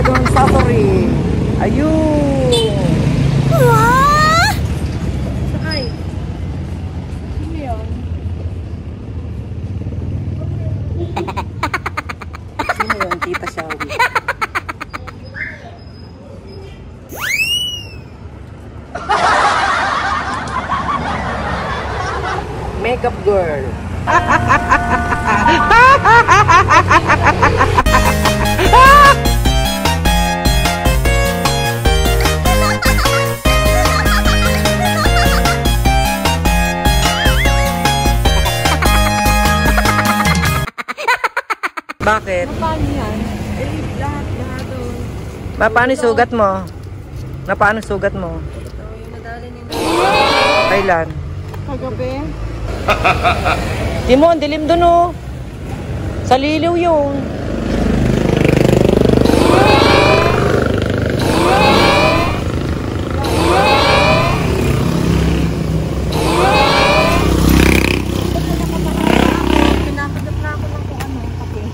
Dragon Safari. Ayun. Wow! Sakay. Sino yun? Sino yun, Tita Shawi? Makeup girl. Bakit? Paano yan? Lahat doon. Paano sugat mo? Paano sugat mo? Ito, yung nadali nila. Kailan? Kagabi. Timon, dilim dun oh. Sa liliw yun. Pinapadap na ako ng kung ano. Okay.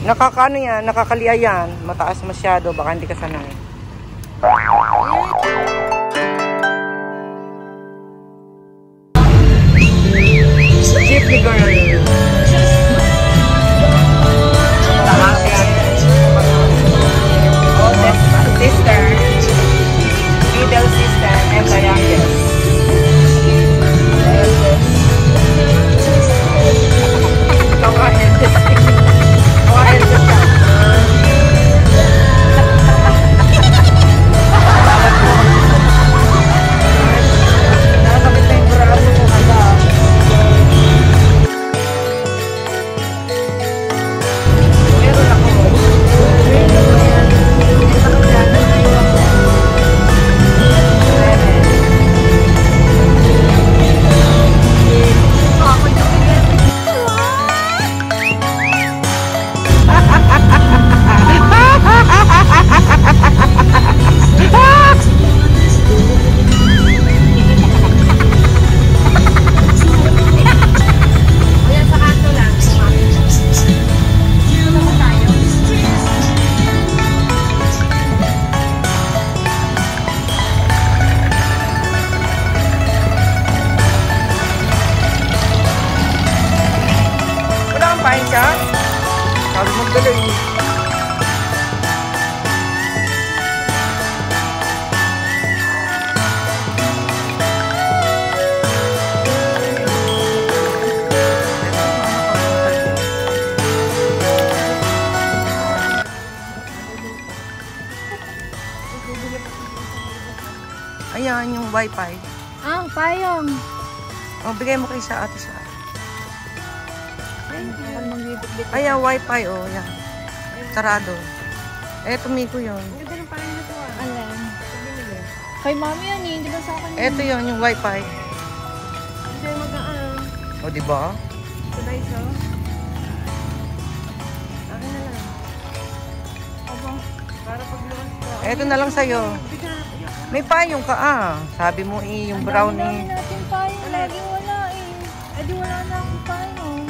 Nakakaano yan, nakakalia yan. Mataas masyado, baka hindi ka sanay. Jeepney girl. Oldest sister, middle sister, and the youngest. Ikaw ka eldest. Ikaw ka eldest ka. Nakakabit na yung braso ko kada. Meron ako. Kain ka? Sabi mo galing. Ayan yung wifi. Ah, payong. O, bigay mo kay sa ate sa. Ayan, wifi, oh, yan. Sarado. Eh, tumiko yun. Ang ganda ng payong na ito ah. Alam. Kay mami yan eh, hindi ba sa akin? Eto yun, yung wifi. Hindi magaan. O, diba? Sa Daiso. Akin na lang. Aba, para pagluwas ko. Eto na lang sa'yo. May payong ka, ah. Sabi mo eh, yung brownie. Ang dami natin payong. Laging wala eh. Eh di wala na akong payong.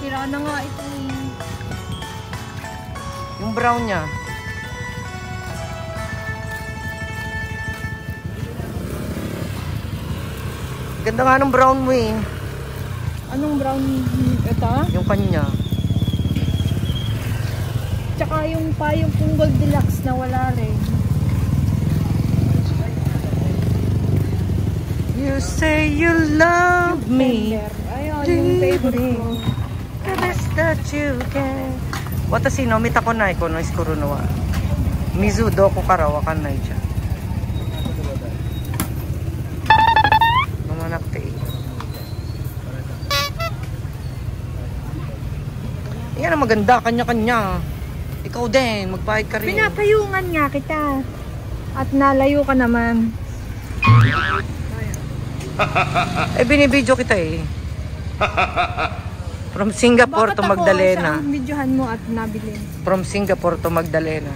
Sira na nga ito eh. Yung brown niya. Ganda nga ng brown mo eh. Anong brown ito? Yung kanya. Tsaka yung payong kong Goldilocks na wala rin. You say you love me. Ayun, yung favorite ko. The best that you can. Watashi no mita ko nai kono iskuru no wa. Mizu doko kara wakannai siya. Mamanakte. Yan ang maganda, kanya-kanya. Ikaw din, magbayad ka rin. Pinapayungan nga kita. At nalayo ka naman. Eh, binibidyo kita eh. From Singapore to Magdalena. Bakit ako videohan mo at nabili? From Singapore to Magdalena.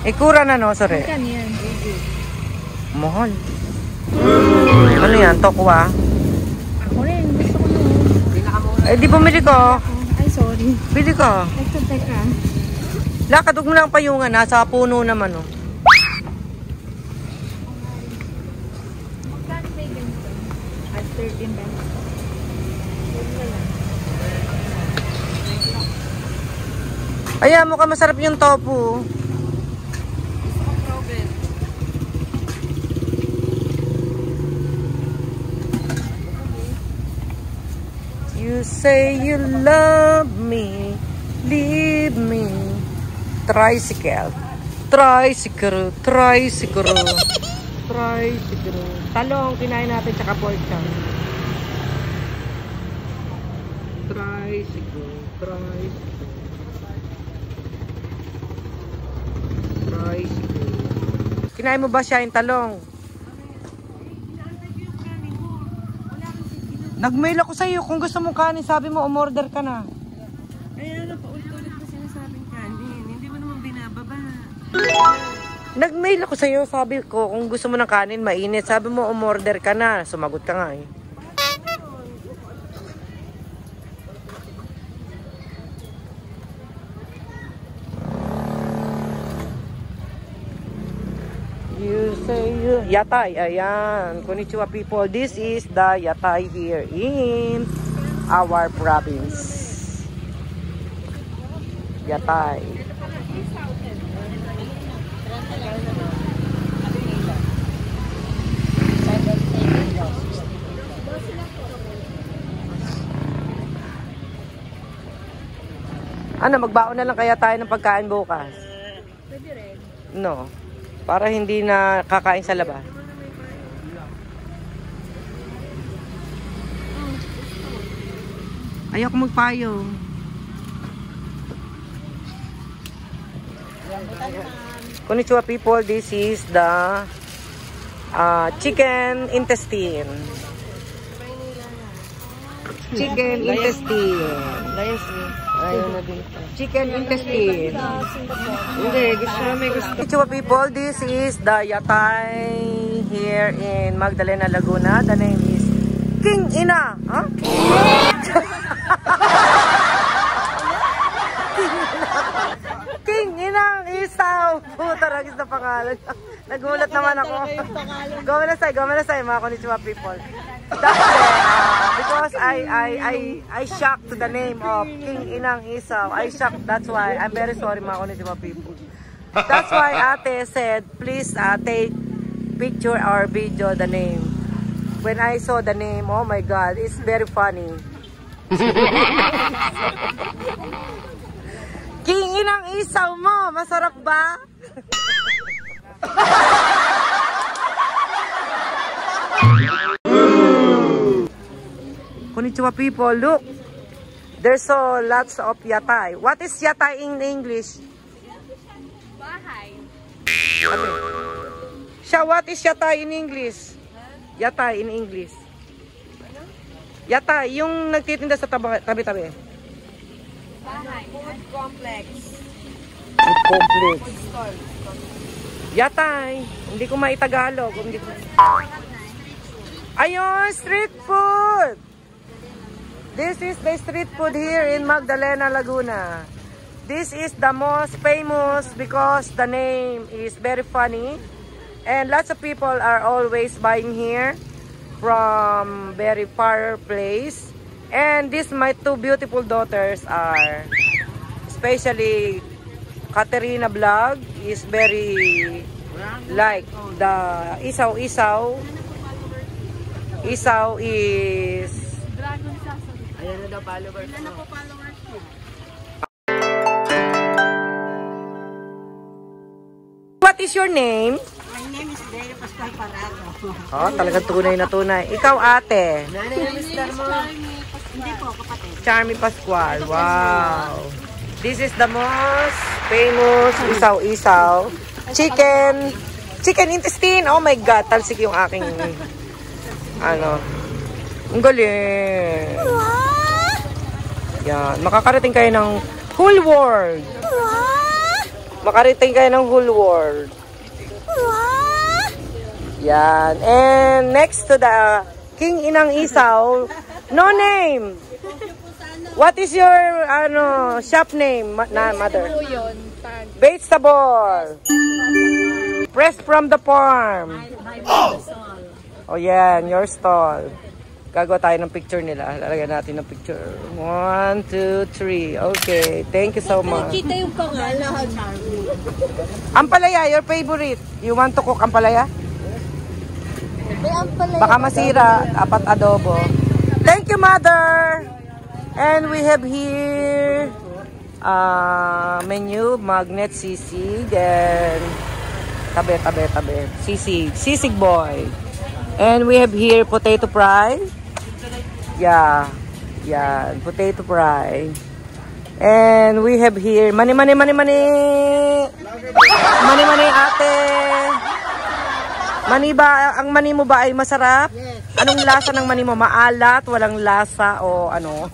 Ikura na no, sorry. Saan yan? Mahal. Ano yan? Tokwa? Ako rin, gusto ko nun. Eh, di bumili ko. Ay, sorry. Bili ka. Teka. Lakad, huwag mo lang payungan. Nasa puno naman, oh. Magkano may ganito? At 13 ba? Ayan, mukhang masarap yung tofu. You say you love me, leave me. Tricycle. Tricycle. Tricycle. Tricycle. Talong, kinain natin, tsaka pork chop. Tricycle. Tricycle. Tricycle. Kinain mo ba siya yung talong? Nag-mail ako sa'yo kung gusto mong kanin. Sabi mo, umorder ka na. Ay, ano pa ulit-ulit na sinasabing kanin. Hindi mo naman binababa. Nag-mail ako sa'yo. Sabi ko, kung gusto mo ng kanin, mainit. Sabi mo, umorder ka na. Sumagot ka nga eh. You say you... Yatay, ayan. Konnichiwa people. This is the Yatay here in our province. Yatay. Ano, magbaon na lang kaya tayo ng pagkain bukas? Pwede rin. No. Para hindi na kakain sa labas. Ayoko magpayo. Konnichiwa people, this is the chicken intestine. Chicken intestine. Ayaw na dito. Chicken intestine. Hindi, gusto na may gusto. Konnichiwa people, this is the Yatay here in Magdalena, Laguna. The name is King Ina. Huh? King Inang Isaw. Puta, nagis na pangalan. Nagulat naman ako. Gomenasay, mga konnichiwa people. That's because I shocked to the name of King Inang Isaw. I shocked. That's why I'm very sorry, mga konnichiwa people. That's why ate said, please take picture or video the name. When I saw the name, oh my God, it's very funny. King Inang Isaw mo, masarap ba? Konnichiwa people, look. There's so lots of yatay. What is yatay in English? Bahay. Siya, what is yatay in English? Yatay in English. Yatay, yung nagtitinda sa tabi-tabi. Bahay. Food complex. Food complex. Yatay. Hindi ko maitagalog. Ayun, street food. This is the street food here in Magdalena, Laguna. This is the most famous because the name is very funny. And lots of people are always buying here from very far place. And these my two beautiful daughters are, especially Katerina Vlog is very like the Isaw. Isaw is Dragon Sasabi. Ayan na daw followers. Ilan na po followers mo? What is your name? My name is Deo Pascual Parado. Oh, talagang tunay na tunay. Ikaw ate. Nanay na mister mo. Hindi po, kapatid. Charmy Pascual. Wow. This is the most famous isaw-isaw. Chicken intestine. Oh my God. Talsik yung aking ano. Ang galing. Yan. Makakarating kayo ng whole world. Makarating kayo ng whole world. Yan. And next to the King Inang Isaw, no name. What is your shop name, mother? Vegetable. Fresh from the farm. Oh yan, your stall. Gagawa tayo ng picture nila. Lalagyan natin ng picture. 1, 2, 3. Okay. Thank you so much. Kita yung pangalan. Ampalaya, your favorite. You want to cook ampalaya? Ampalaya. Baka masira. Dapat adobo. Thank you, mother. And we have here menu, magnet, sisig, and tabi. Sisig boy. And we have here potato fry. Yeah. Yan, potato fry. And we have here mani ate. Mani ba, ang mani mo ba ay masarap? Yes. Anong lasa ng mani mo? Maalat, walang lasa o ano?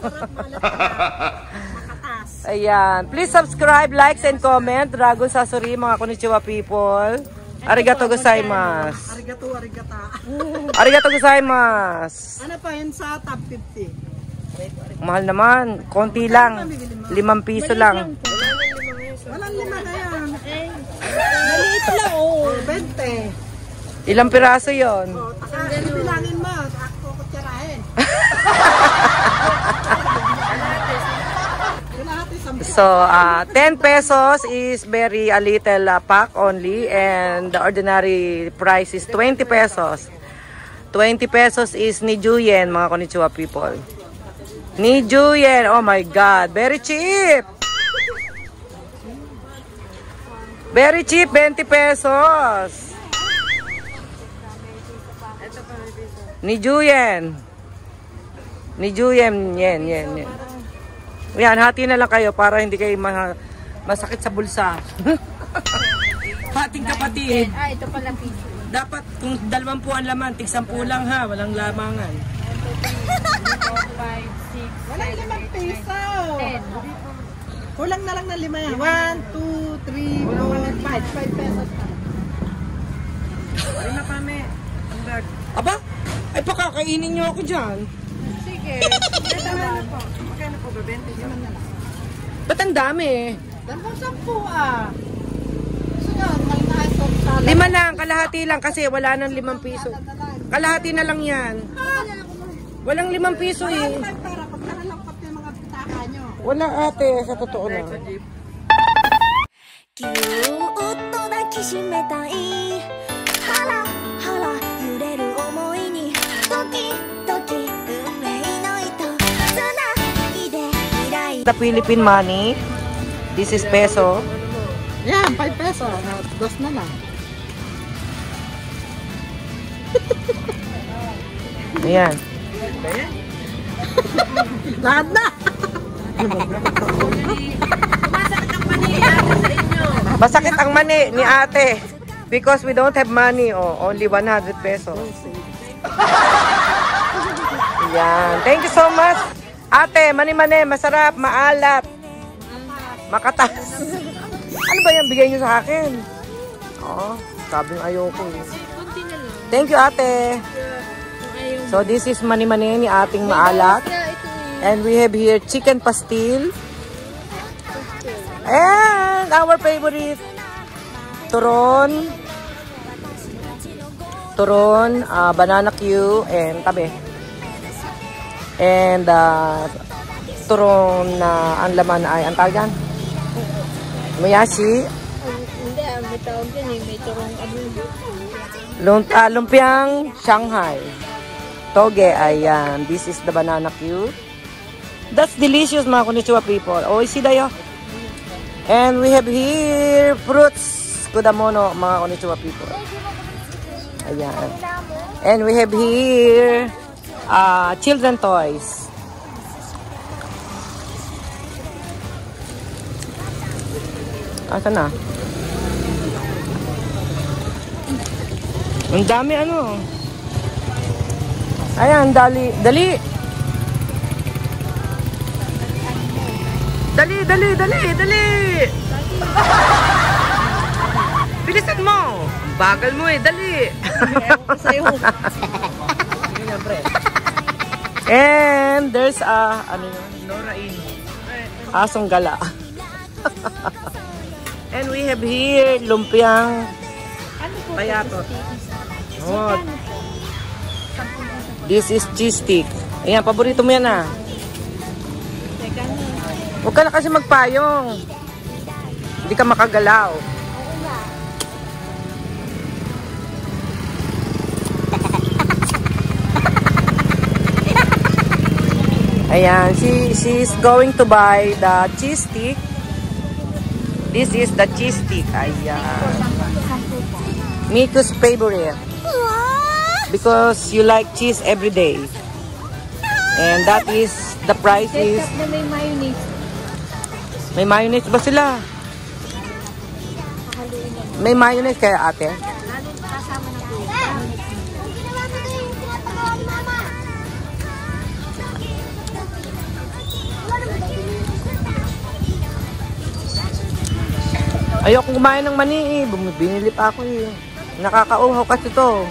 Ayan. Please subscribe, likes, and comment. Dragon Sasori, mga konnichiwa people. Arigato gozaimasu. Arigato gozaimasu. Ano pa yun sa top 50? Mahal naman. Konti lang. 5 piso lang. Walang 5 na yan. Maliit lang, oh. 20. Ilang piraso yon? Bilangin mo. Ako kutsarahin. So, 10 pesos is very a little pack only, and the ordinary price is 20 pesos. 20 pesos is ni Juyen, mga konnichiwa people. Ni Juyen, oh my God, very cheap. Very cheap, 20 pesos. Ni Juyen. Ni Juyen, yan. Yan, hati na lang kayo para hindi kayo masakit sa bulsa. Hating kapatid. Ito pala piso. Dapat kung 20 ang laman, tig 10 lang ha, walang lamangan. 5, 6, Walang 5 piso. 10. Kulang na lang ng 5 yan. 1, 2, 3, 4, 5. 5 pesos pa. Wala na kami. Aba, ay pakakainin niyo ako dyan. Sige. Magkano po ba? 20 naman na lang. Ba't ang dami eh? 10 ah. Gusto nyo, malinahin ko sa 5 lang, kalahati lang kasi wala nang 5 piso. Kalahati na lang yan. Walang 5 piso eh. para pag nalalangkot yung mga pitaka nyo. Wala ate, sa totoo na. ぎゅーっと抱きしめたいハラハラ揺れる想いにドキドキ運命の糸つないで未来 The Philippine money. This is peso. Yan, 5 peso. Dos na lang. Ayan. Lahat na! Masakit ang mani ni ate. Because we don't have money. Oh, only 100 pesos. Ayan. Thank you so much. Ate, mani-mani. Masarap, maalat. Makatas. Ano ba yan? Bigay niyo sa akin. Oo. Sabing ayoko eh. Thank you, ate. So, this is mani-mani ni ating maalat. And we have here chicken pastil. And our favorite turon, banana Q, and tabi. And turon na ang laman ay ang tawag yan? Moyashi. Hindi, may tawag yan eh. May turong Lumpiang Shanghai. Toge, ayan. This is the banana Q. That's delicious, mga konnichiwa people. Oishii dayo. And we have here fruits. Kudamono, mga konnichiwa people. Ayan. And we have here children toys. Asan na? Ang dami ano. Ayan, dali. Dali! Dali, dali, dali, dali! Bilisan mo! Bagal mo eh, dali. Ewan ko sa'yo. And there's a, ano yun? Norain. Asong gala. And we have here lumpiang Ano po? payatot. Oh. This is cheese stick. Ayan, paborito mo yan ah. Teka na. Huwag ka na kasi magpayong. Hindi ka makagalaw. Ayan, she's going to buy the cheese stick. This is the cheese stick. Ayan. Miko's favorite. Because you like cheese every day. And that is, the price is... Ketchup na may mayonnaise. May mayonnaise ba sila? May mayonnaise kaya ate? Kasama na po. Ayoko kumain ng mani eh. Binili pa ako eh. Nakakauhaw kasi to.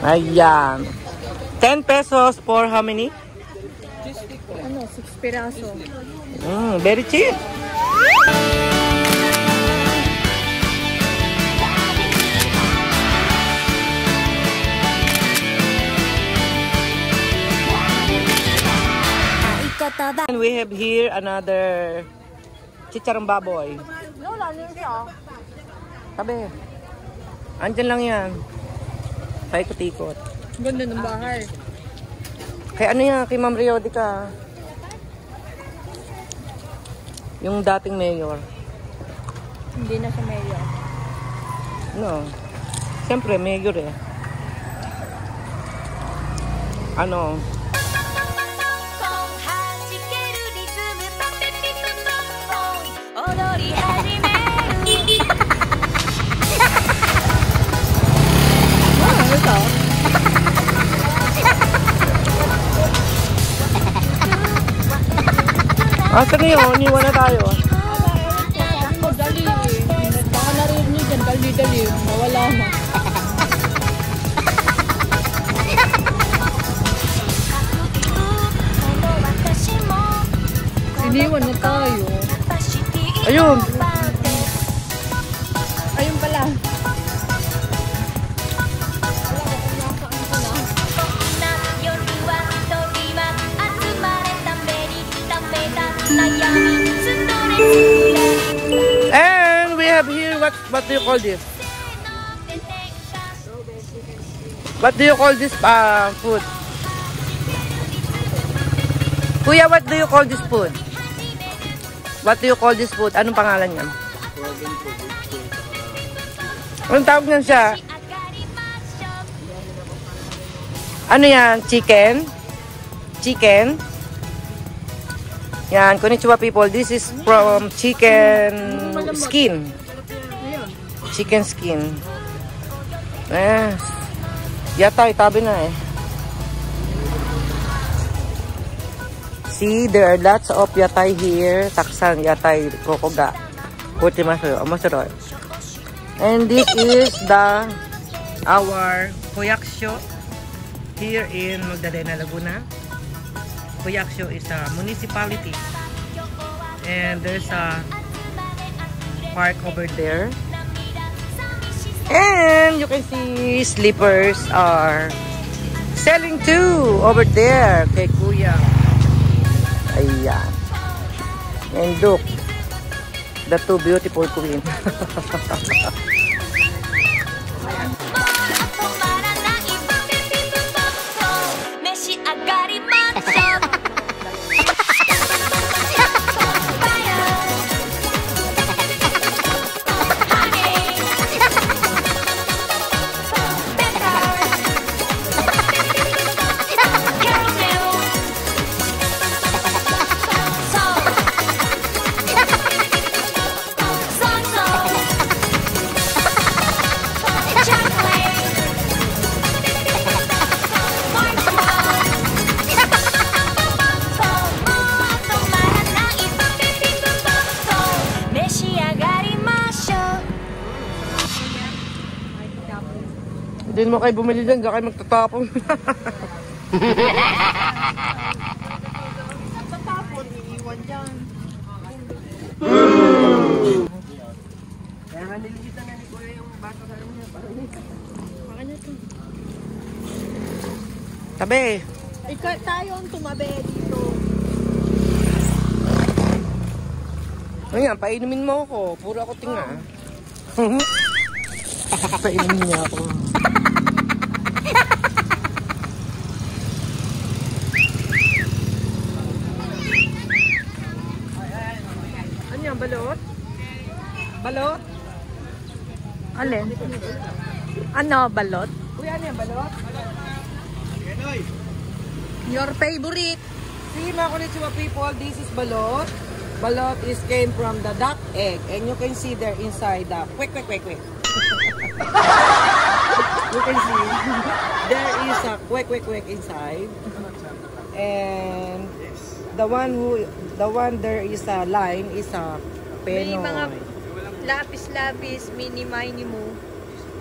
Ayan. 10 pesos for how many? Ano, 6 piraso. Very cheap. And we have here another chicharong baboy. Wala na siya. Sabi, andyan lang yan. Paikot-ikot. Ganda ng bahay. Kaya ano yan, kay Ma'am Riodica. Yung dating mayor. Hindi na siya mayor. No. Siyempre, mayor eh. Ano? Asa na yun? Iwan na tayo. Dali eh. Baka narinig nyo dyan. Dali-dali. Mawala na. Iniwan na tayo. Ayun. Ayun pala. And we have here, what do you call this? What do you call this food? Kuya, what do you call this food? What do you call this food? Anong pangalan niya? Anong tawag niyan siya? Ano yan? Chicken? Chicken? Yan, konnichiwa people. This is from chicken skin. Chicken skin. Yes. Yatay, tabi na eh. See, there are lots of yatay here. Taksan, yatay, kokoga. Puti masuro, masuro. And this is our Koyaksho here in Magdalena, Laguna. Koyaksho is a municipality. And there's a park over there. And you can see slippers are selling too over there kay Kuya. Ayan. And look, the two beautiful queen. Check Hindi mo kayo bumili dyan, diyan kayo magtatapon. Tatapon, iiwan dyan. Kaya nga nililitan na ni Kuya yung bata sa alam niya. Ano to? Tabi. Ikaw tayo ang tumabi dito. Ayan, painumin mo ako. Puro ako tinga. Painumin niya ako. Ano yan, balot? Balot? Alin? Ano, balot? Kuya, ano yan, balot? Your favorite? See, mga konnichiwa people, this is balot. Balot is came from the duck egg, and you can see there inside the quick. You can see there is a quick inside, and the one there is a line is a May penoy. mga lapis-lapis, mini-mini mo.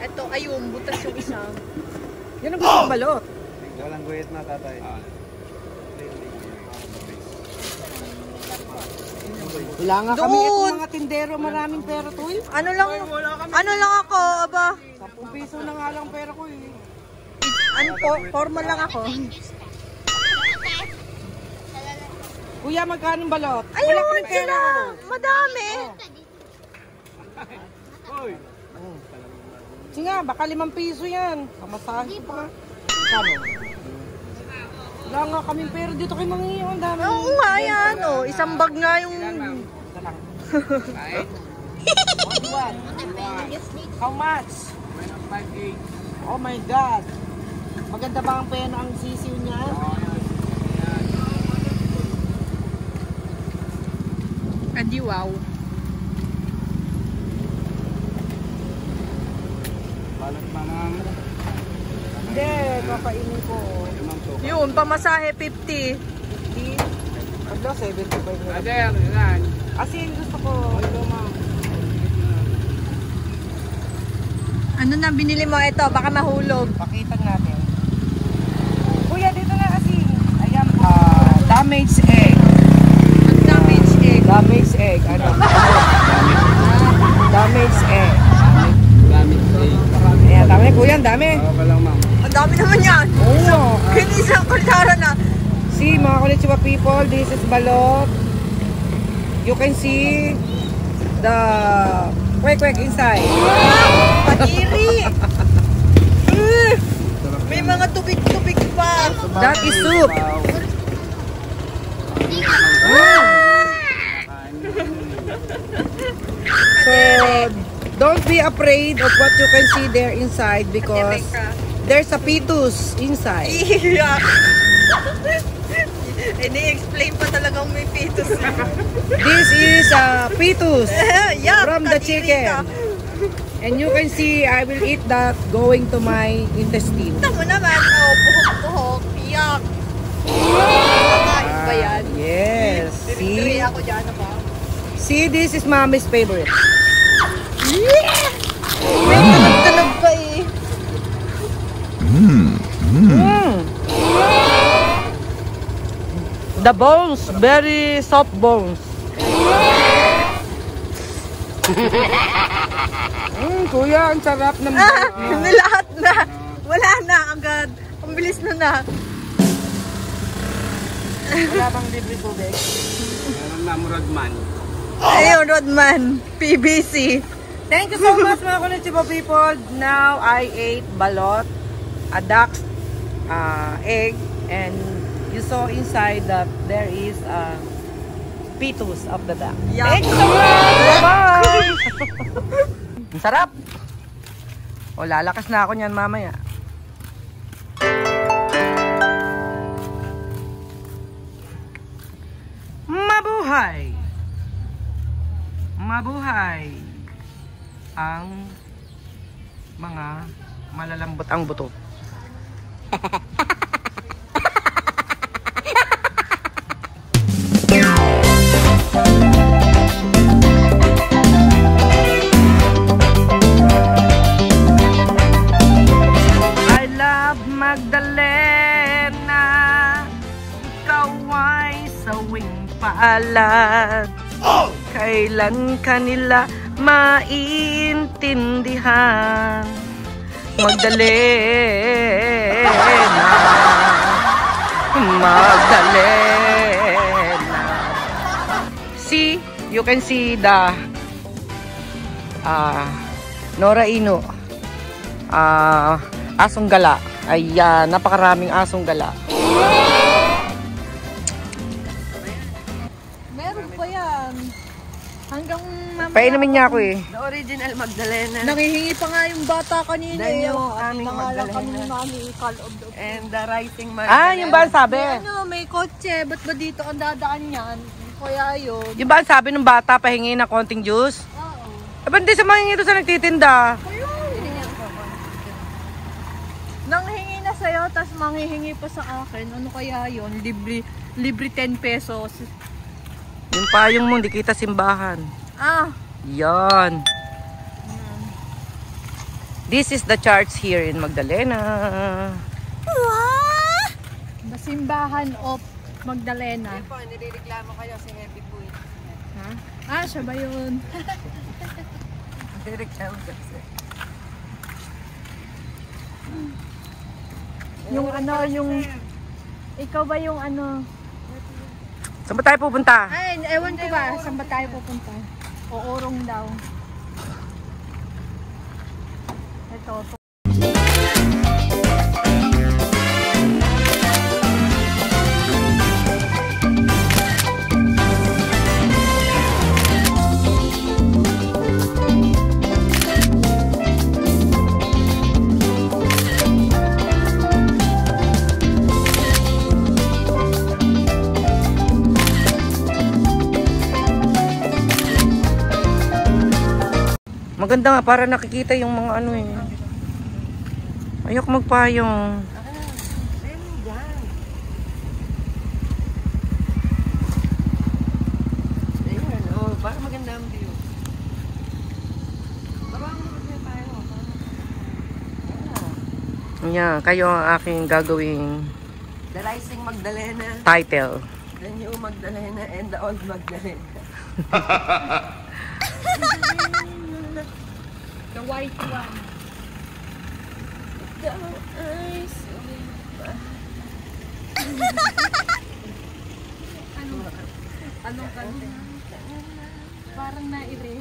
Ito, ayun, butas yung isa. Yan ang gusto ng balot. Walang guyet na tatay. Wala nga kami Doon! itong mga tindero, maraming pera to eh. Ano lang ako, aba? 10 piso na nga lang pera ko eh. Formal lang ako. Kuya, magkano ang balot? Ayun kaming pera. sila! Madami! Sige nga, baka 5 piso yan. Kamasahe pa. Kano? Wala nga kaming pera dito kay Mangi. Ang dami. Oo nga yan, oh. Isang bag nga yung... Ito lang. How much? Oh my God. Maganda ba ang pena ang sisiw niya? Adi wow. Balat pa ng... Hindi, kapainin ko. Yun, pamasahe 50. 50. Ano, 75 na. Brother, yan. Asin, gusto ko. Ito, ma'am. Ano na binili mo ito? Baka mahulog. Pakita natin. Kuya, dito na asin. Ayan, damaged egg. Damage egg. Damaged egg. Ano? Damaged egg. Gamit eh. Ayan, dami. Kuya, ang dami. Okay lang, ma'am. Ang dami naman yan. Oo. Kinisang kutsara na. See, mga konnichiwa people, this is balot. You can see the quick inside. Paniri. May mga tubig-tubig pa. That is soup. So, don't be afraid of what you can see there inside because there's a fetus inside. Iyak. Ini-explain pa talagang may fetus. This is a fetus Yuck, from the kadiri chicken. ka. And you can see I will eat that going to my intestine. Ito mo naman, oh, buhok-buhok. Iyak. Kakain ba yan? Yes. Direct See? ako dyan, ba? See, this is mommy's favorite. May tunog-tunog pa eh. The bones, very soft bones. Kuya, ang sarap ng Lahat na. Wala na agad. Ang bilis na. Wala bang libre tubig? Meron na, Muradman. Ayun, Rodman. PBC. Thank you so much mga konnichiwa people. Now I ate balot, a duck's egg, and you saw inside that there is a fetus of the duck. Yuck. Thank you so much! Bye! Ang sarap! O, lalakas na ako niyan mamaya. Mabuhay! Mabuhay ang mga malalambot ang buto. palad. Kailan kanila maiintindihan? Magdalena, Magdalena. See, you can see the Nora Ino. Asong gala. Ayan, napakaraming asong gala. Meron pa yan. Hanggang mamaya. Painumin niya ako eh. The original Magdalena. Nangihingi pa nga yung bata kanina Then eh. yung At aming nangalan kami Magdalena. ni Mami Call of the And the rising Magdalena. Ah, yung ba ang sabi? may kotse. Ba't ba dito ang dadaan yan? Kaya yun. Yung ba ang sabi ng bata, pahingi na konting juice? Oo. Eh, ba't di sa mahingi doon sa nagtitinda? Nanghingi na sa'yo, tapos manghihingi pa sa akin. Ano kaya yun? Libre 10 pesos. Yung payong mo, hindi kita simbahan. Ah, Yan. This is the church here in Magdalena. the simbahan of Magdalena. Hindi po, nireklamo kayo si Happy Boy. Ha? Ah, siya ba yun? Nireklamo kasi. Yung ano, yung... Ikaw ba yung ano? Saan ba tayo pupunta? Ay, ewan ko ba, saan ba tayo pupunta? Oorong daw. Ito. Maganda nga, para nakikita yung mga ano eh. Ayok magpayong. Ayun, oh, para maganda ang view. Baba mo kasi tayo. Yan, kayo ang aking gagawing The rising Magdalena, title. the new Magdalena, and the old Magdalena. The white one. The eyes Anong kanta? Parang naire.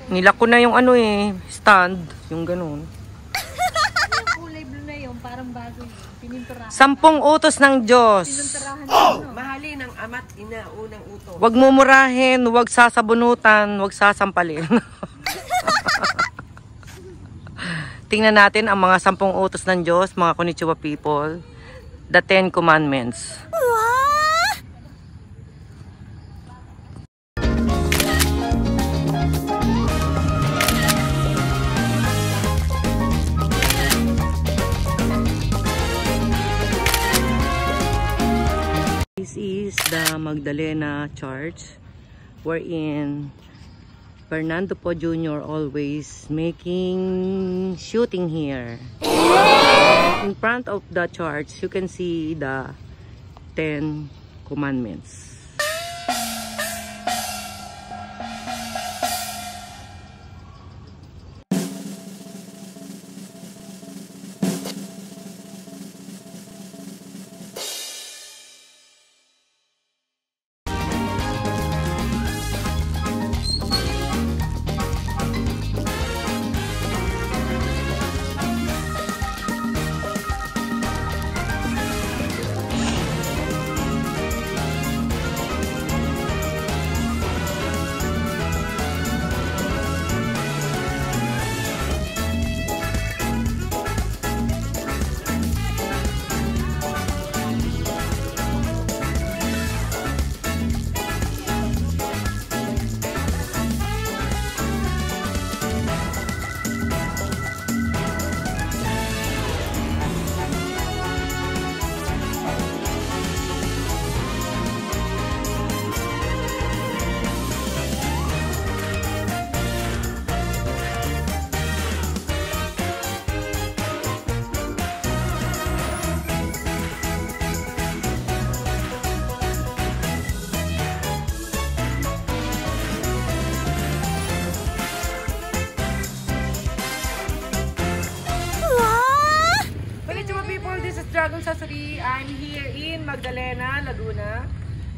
Nilak ko na yung ano eh, stand, yung ganun. Yung kulay blue na yun, parang bago yun. Pininturahan. 10 utos ng Diyos. Pininturahan na yun. mahalin ng ama't ina, unang utos. Huwag mumurahin, huwag sasabunutan, huwag sasampalin. Tingnan natin ang mga 10 utos ng Diyos, mga Konnichiwa people. The 10 Commandments. This is the Magdalena Church, wherein Fernando Po Jr. always making shooting here. In front of the church, you can see the 10 Commandments. Sasuri. I'm here in Magdalena, Laguna,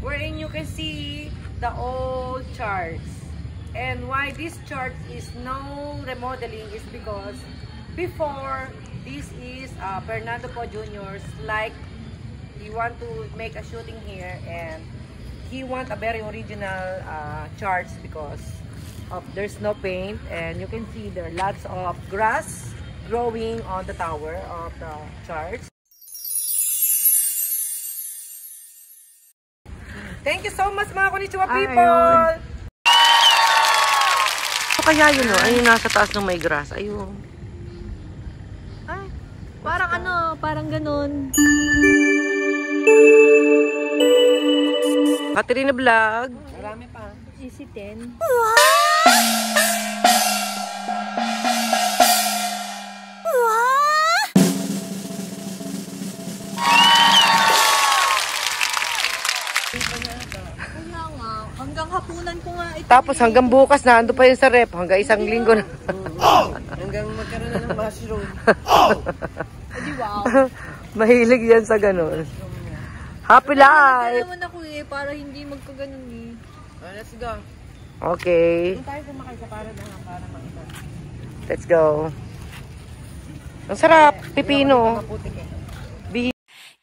wherein you can see the old church. And why this church is no remodeling is because before this is Fernando Po Jr.'s, like he want to make a shooting here and he want a very original church because of there's no paint, and you can see there are lots of grass growing on the tower of the church. Thank you so much mga konnichiwa people! Kaya yun o, ayun nasa taas ng may grass. Ayun. Ay, parang ano, parang ganun. Katrina Vlog. Marami pa. Easy 10. Hanggang hapunan ko nga ito. Tapos hanggang bukas na, ando pa yun sa rep. Hanggang isang linggo na. Hanggang magkaroon na ng mushroom. Edi wow. Mahilig yan sa ganun. Happy life! naman ako para hindi magkaganon eh. Let's go. Okay. Tayo sumakay sa para makita. Let's go. Ang sarap. Pipino.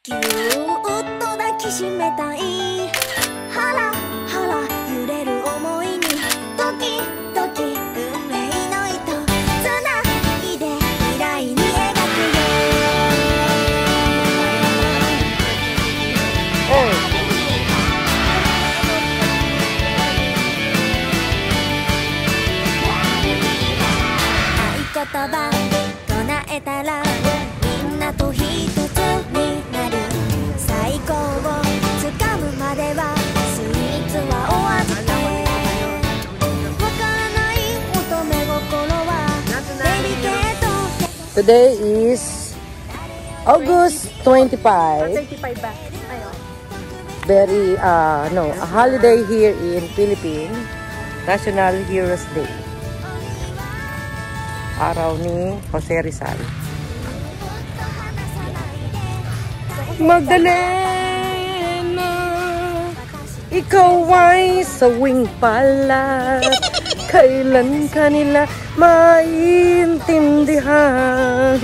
ぎゅーっと抱きしめたいハラハラ揺れる想いにドキドキ運命の糸つないで未来に描くよ合言葉唱えたらみんなと一つになる最高をつかむまではスイーツはお預けわからない乙女心はデリケート Today is August 25. 35 ba? Ayun. Very, no, a holiday here in Philippines. National Heroes Day. Araw ni Jose Rizal. Magdalena, ikaw ay sawing palad. Kailan kanila maintindihan?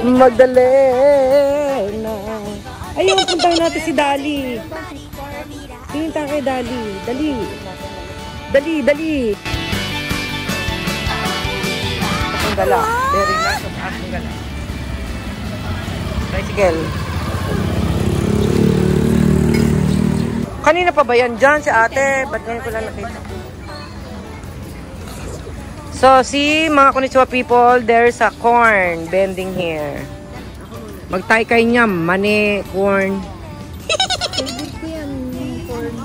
Magdalena. Ayun, puntahan natin si Dali. Pinta kay Dali. Dali. Dali, dali. Akong gala. Very nice of akong gala. Tricycle. Kanina pa ba yan dyan si ate? Ba't ngayon ko lang nakita? So, see, mga konnichiwa people, there's a corn bending here. Magtaykay niya, mani, corn. Favorite ko yan, corn.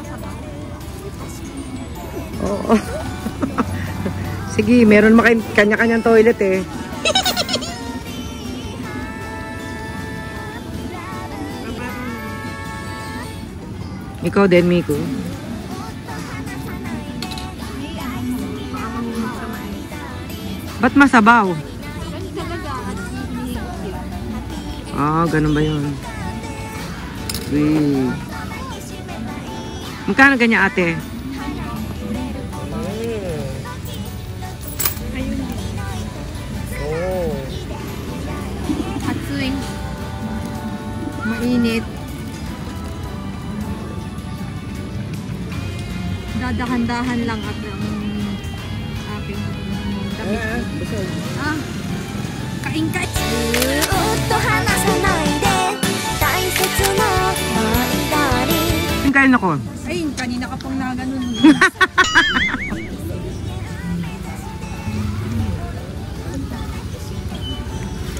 Oo. Sige, meron kanya-kanyang toilet eh. Ikaw din, Miku. Ba't masabaw? Ah, ganun ba yun? Wee. Magkano ganyan, ate? Oh. Hatsuing. Mainit. Dadahan-dahan lang at ang aking damit. Kain-kain. ずーっと離さないで大切なマイダーリン Kain ako. Ayun, kanina ka pang naganon.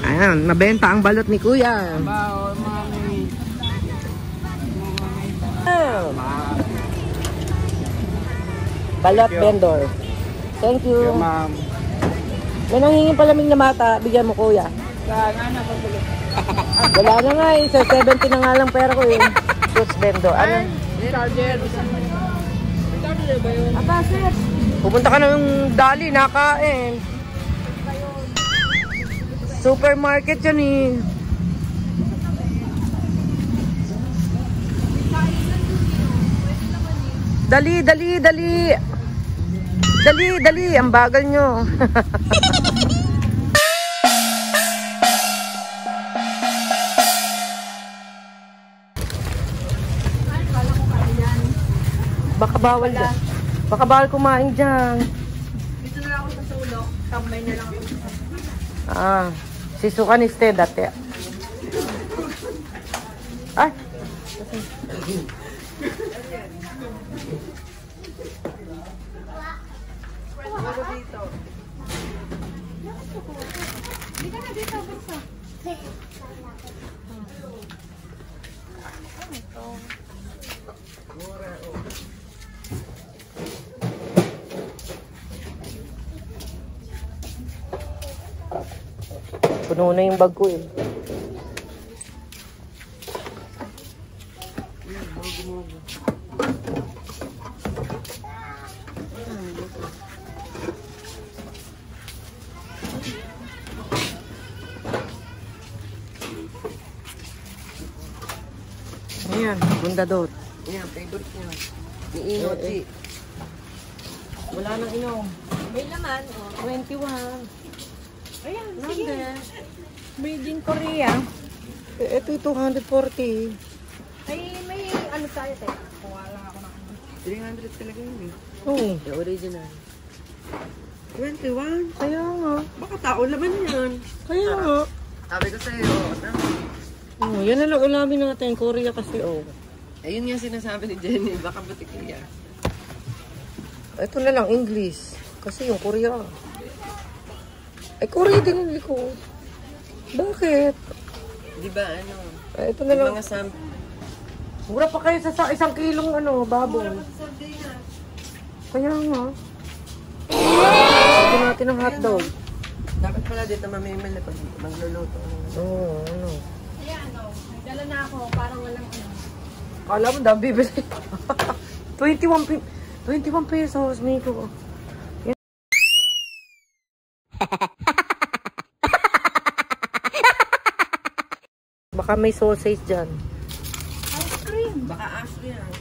Ayan, nabenta ang balot ni Kuya. Balot vendor. Thank you. Ma'am. May nangingin palamig na mata, bigyan mo Kuya. Wala na nga eh, sa 70 na nga lang pera ko eh. Fruits vendor. Ano? Charger. Charger ba yun? Pupunta ka ng Dali, nakain. Supermarket yan eh. Dali, dali, dali. Dali, dali. Ang bagal nyo. Baka bawal dyan. Baka bawal kumain dyan. Dito na lang ako sa sulok. Tambay na lang ako. Ah, sisukan instead dati. Ay. Puno na yung bag ko eh. Ayan, bundadot. Yan, favorite niya. Ni Inochi. Wala nang inom. May laman, oh. 21. Ayan, sige. Made in Korea. Eh, ito 240. Ay, may ano tayo, teka. Kuha lang ako ng 300 talaga yun eh. Oo. The original. 21? Kaya nga. Baka tao laman yan. Kaya nga. Sabi ko sa'yo, Oh, yan na lang ulamin natin. Korea kasi, oh. ayun nga sinasabi ni Jenny, baka butik niya. Ito na lang, English. Kasi yung Korea. Ay, Korea din yung likod. Bakit? Di ba ano? Ito na lang. Mga sam... Mura pa kayo sa isang kilong ano, baboy. Kaya nga. Ito natin ang hotdog. Dapat pala dito mamimili pag magluluto. Oo, ano. Ayan, oh. May dala na ako. Parang walang ano. Kala mo, dami bibili. 21 pesos, Miko. Yan. Baka may sausage dyan. Ice cream. Baka aso yan.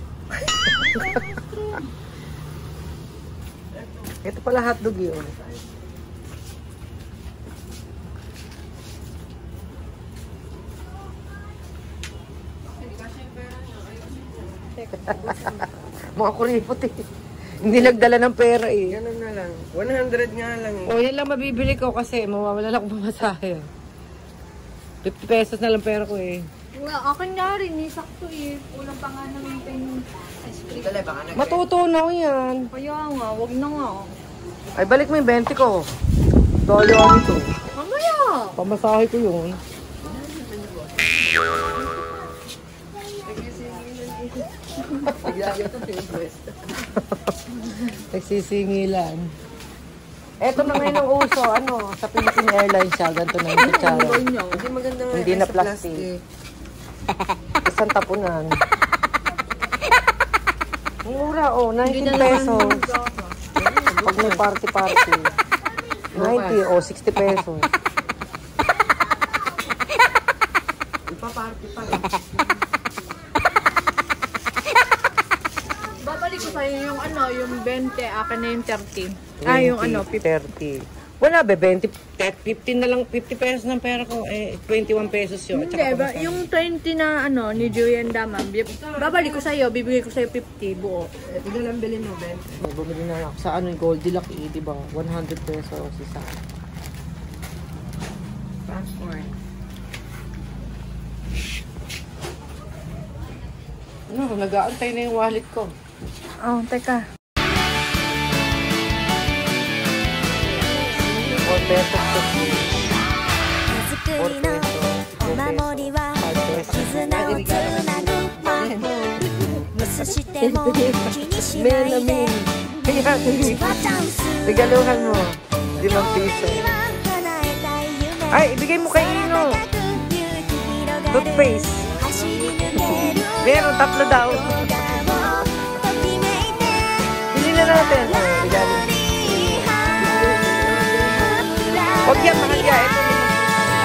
Ito pala hotdog yun. Mga kuripot eh. Hindi nagdala ng pera eh. Ganun na lang. 100 nga lang eh. O, yan lang mabibili ko kasi mawawala lang akong pamasahe. 50 pesos na lang pera ko eh. Nga, akin nga rin. Sakto eh. Ulang pa nga namin yung ice cream. Dali, baka nag- Matutunaw yan. Kaya nga, wag na nga. Ay, balik mo yung 20 ko. Dolo ako ito. Mamaya! Pamasahe ko yun. Nagsisingilan. Eto na ngayon ang uso. Ano, sa Philippine Airlines siya. Ganito na yung kutsara. Hindi maganda nga. Hindi na sa plastic. Isang tapunan. Ang mura, oh. 19 pesos. Pag may party-party. 90 o 60 pesos. Ipaparty pa. Babalik ko sa'yo yung ano, yung 20, akin na yung 30. 20, Yung ano, 30. Wala be, 20, 15 na lang, 50 pesos ng pera ko. Eh, 21 pesos yun. Hindi, yung 20 na ano, ni Julian Daman, babalik ko sa'yo, bibigay ko sa'yo 50 buo. Ito na lang bilhin mo, Ben. Bumili na ako sa ano, Goldilocks eh, di ba? 100 pesos isa. Passport. Ano, nag-aantay na yung wallet ko. Oh, teka. 4 pesos to. 手作りのお守りは絆をつなぐ魔法ミスしても気にしないで Kaya, チャンス regaluhan mo. 5 piso. 叶えたい夢 Ay, ibigay mo kay Ino. Toothpaste. 走り抜ける Meron, 3 daw. 動画をときめいて Pili na natin. Oh, regalo. Huwag yan, mahal yan. Ito,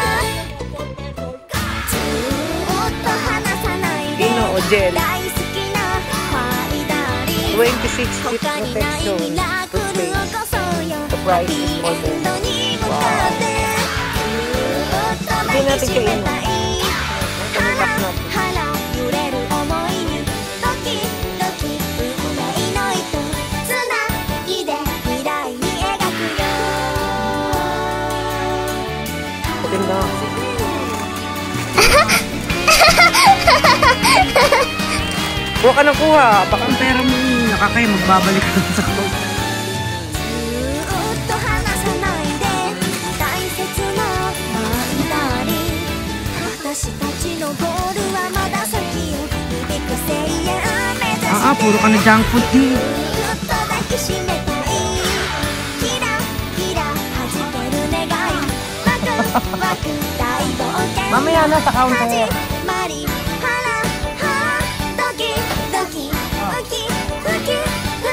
Oo, gel. 大好きなファイダリン 26 feet 他にない protection ミラクルを toothpaste. 起こそうよ The price is ハッピーエンドに向かってずっと抱きしめたいハラハラ揺れる想いにドキドキ運命の糸つないで未来に描くよ Maganda. Kuha ka ng kuha. Baka ang pera mo nakakaya magbabalik ka sa kuha. ずっと離さないで大切なマイダーリン私たちのゴールはまだ先よ響く声援目指して Puro ka na junk food din. ずっと抱きしめたいキラキラ弾ける願いワクワク大冒険 Mamaya na sa counter. 始まりハラハドキドキウキウキ二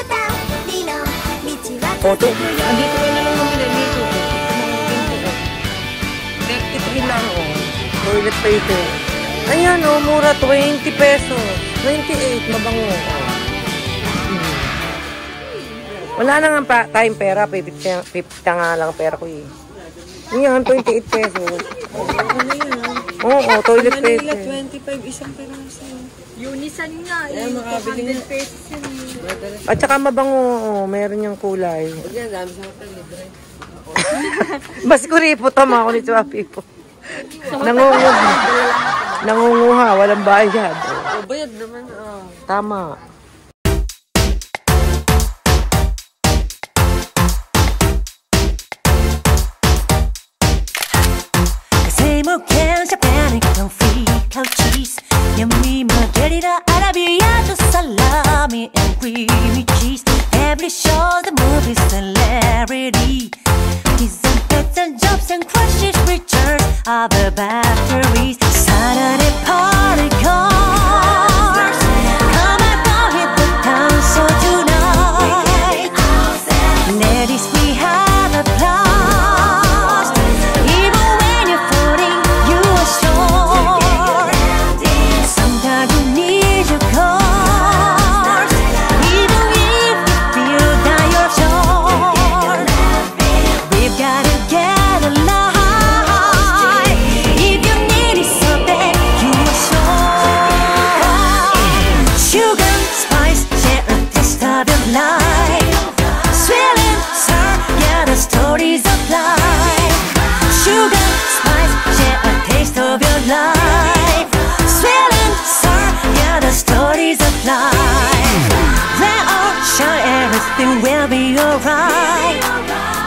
人の道は Oto. 続くよ Andito ka na lang mamili dito. Ito lang oh. Toilet paper. Ayan oh, mura 20 pesos. 28, mabango. Wala na nga tayong pera. 50 nga lang pera ko eh. Yan, 28 pesos. Oo, toilet paper. 25 isang peraso. Unisan nga eh. Ayan, makabili 200 pesos yun eh. At saka mabango, oh, meron yung kulay. Yan, dami sa hotel, libre. Bas ko ripo, tama ako ni Chwapi po. Nangunguha. Nangunguha, walang bayad. O, bayad naman. Tama. Can Japan and free cow cheese. Yummy margherita, arrabbiata, salami and creamy cheese. Every show, the movie celebrity. Kids and pets and jobs and crushes return of the batteries. Saturday party cars. Come and go hit the town so tonight. Ladies, we have a plan. Will be alright.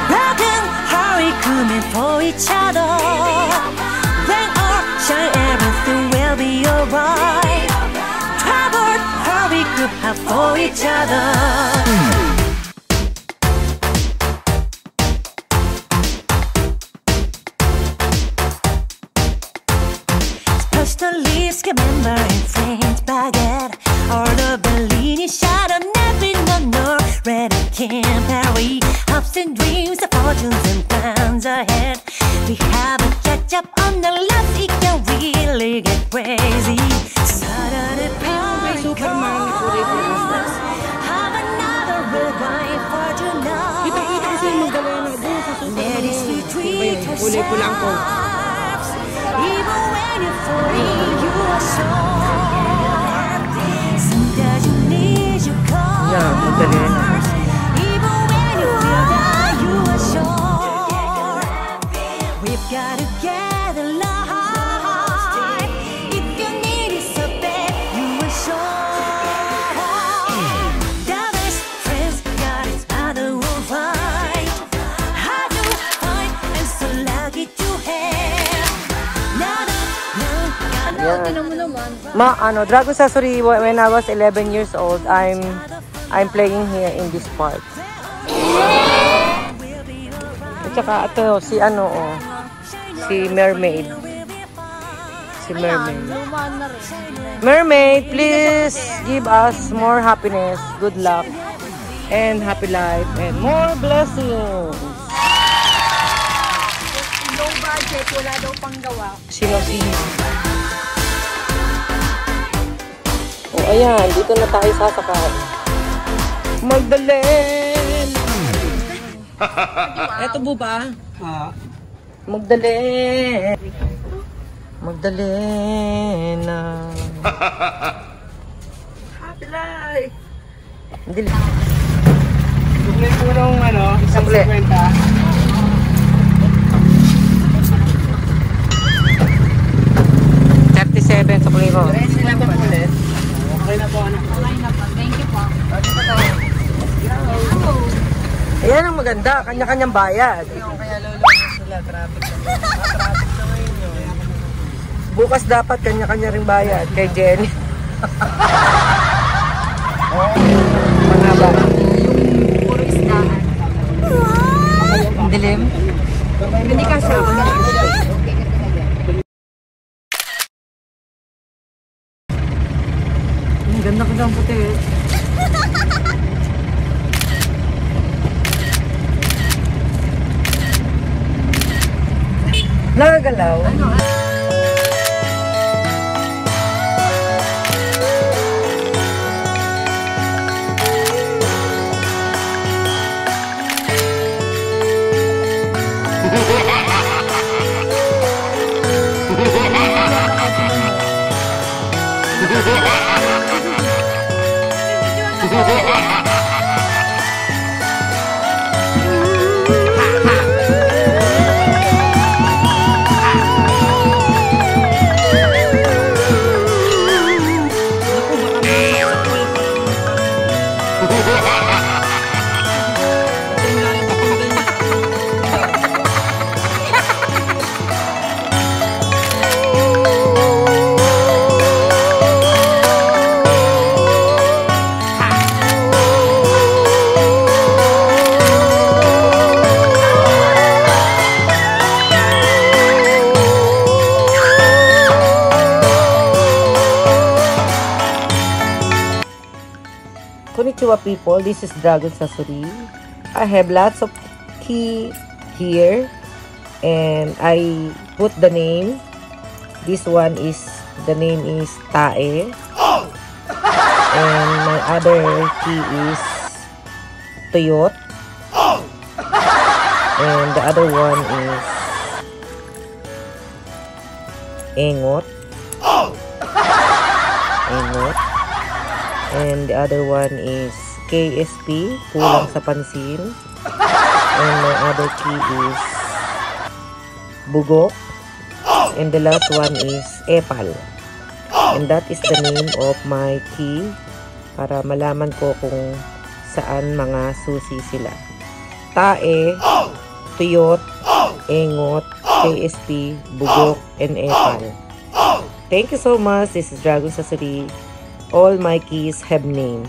Broken heart, we coming for each other. Rain or shine, everything will be alright. Troubled heart, we could have for each other. Leaves, remember and friends baguette or the Bellini shot on every no red Campari hopes and dreams of fortunes and plans ahead. We have a catch up on the love, it can really get crazy. Saturday party cars, have another red wine for tonight. Ladies, we treat ourselves. Even when you're falling, you are sure. Sometimes you need your cars. Even when you feel that you are sure. We've got to get alive. If you need it so bad, you are sure. The best friends got each other right. How do find and so lucky to have. Dragon Sasori, when I was 11 years old, I'm playing here in this park. At saka ito, si Mermaid. Si Mermaid. Mermaid, please give us more happiness, good luck, and happy life, and more blessings. Low budget, wala daw pang gawa. Sino? ayan, dito na tayo sasakay. Magdalena. Eto po ba? Magdalena. Magdalena. Happy life. Hindi. Sukli po nung isang Sukli. 50. 37 sa kuling ko. Okay na po, anak. Thank you po. Ayan ang maganda, kanya-kanyang bayad. Kaya lulubos sila, traffic na ngayon yun. Bukas dapat kanya-kanya ring bayad kay Jenny. Manaba. Puro isdaan. Ang dilim. Hindi ka sa Ang ganda ko ng puti. Nagagalaw. Konnichiwa people, this is Dragon Sasori. I have lots of key here and I put the name. This one is, the name is Tae. And my other key is Toyot. And the other one is Engot. Engot. And the other one is KSP, kulang sa pansin. And my other key is Bugok. And the last one is Epal. And that is the name of my key para malaman ko kung saan mga susi sila. Tae, Tuyot, Engot, KSP, Bugok, and Epal. Thank you so much. This is Dragon Sasori. All my keys have name.